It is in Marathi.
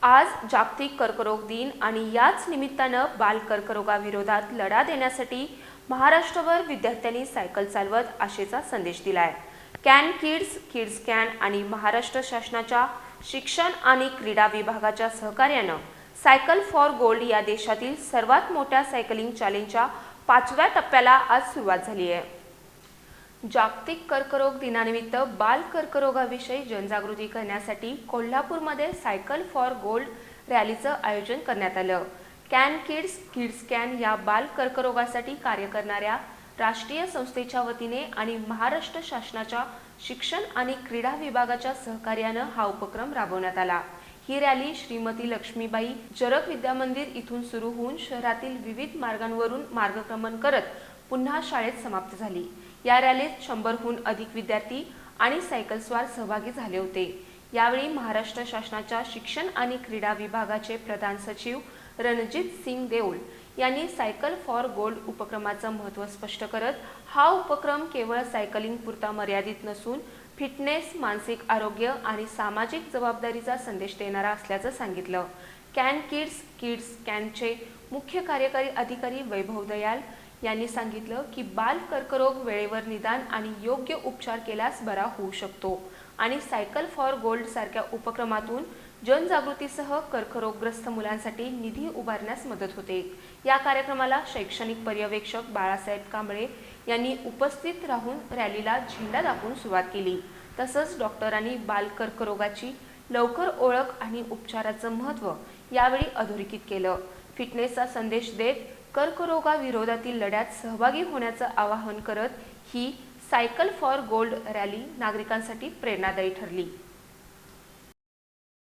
आज जागतिक कर्करोग दिन आणि याच निमित्तानं बाल कर्करोगाविरोधात लढा देण्यासाठी महाराष्ट्रभर विद्यार्थ्यांनी सायकल चालवत आशेचा संदेश दिलाय। कॅन किड्स, किड्स कॅन आणि महाराष्ट्र शासनाच्या शिक्षण आणि क्रीडा विभागाच्या सहकार्यानं सायकल फॉर गोल्ड या देशातील सर्वात मोठ्या सायकलिंग चॅलेंजच्या 5व्या टप्प्याला आज सुरुवात झाली आहे। जागतिक कर्करोग दिनानिमित्त बाल कर्करोगाविषयी जनजागृती करण्यासाठी कोल्हापूरमध्ये सायकल फॉर गोल्ड रॅलीचं आयोजन करण्यात आलं। कॅन किड्स, किड्स कॅन या बाल कर्करोगासाठी कार्य करणाऱ्या राष्ट्रीय संस्थेच्या वतीने आणि महाराष्ट्र शासनाच्या शिक्षण आणि क्रीडा विभागाच्या सहकार्यानं हा उपक्रम राबवण्यात आला। ही रॅली श्रीमती लक्ष्मीबाई जरग विद्यामंदिर इथून सुरू होऊन शहरातील विविध मार्गांवरून मार्गक्रमण करत पुन्हा शाळेत समाप्त झाली। या रॅलीत 100हून अधिक विद्यार्थी आणि सायकलस्वार सहभागी झाले होते। यावेळी महाराष्ट्र शासनाच्या शिक्षण आणि क्रीडा विभागाचे प्रधान सचिव रणजित सिंग देओल यांनी सायकल फॉर गोल्ड उपक्रमाचं महत्त्व स्पष्ट करत हा उपक्रम केवळ सायकलिंग पुरता मर्यादित नसून फिटनेस, मानसिक आरोग्य आणि सामाजिक जबाबदारीचा संदेश देणारा असल्याचं सांगितलं। कॅन किड्स, किड्स कॅनचे मुख्य कार्यकारी अधिकारी वैभव दयाल यांनी सांगितलं की बाल कर्करोग वेळेवर निदान आणि योग्य उपचार केल्यास बरा होऊ शकतो आणि सायकल फॉर गोल्ड सारख्या उपक्रमातून जनजागृतीसह कर्करोगग्रस्त मुलांसाठी निधी उभारण्यास मदत होते। या कार्यक्रमाला शैक्षणिक पर्यवेक्षक बाळासाहेब कांबळे यांनी उपस्थित राहून रॅलीला झेंडा दाखवून सुरुवात केली। तसंच डॉक्टरांनी बाल कर्करोगाची लवकर ओळख आणि उपचाराचं महत्त्व यावेळी अधोरेखित केलं। फिटनेसचा संदेश देत कर्करोगाविरोधातील लढ्यात सहभागी होण्याचं आवाहन करत ही सायकल फॉर गोल्ड रॅली नागरिकांसाठी प्रेरणादायी ठरली।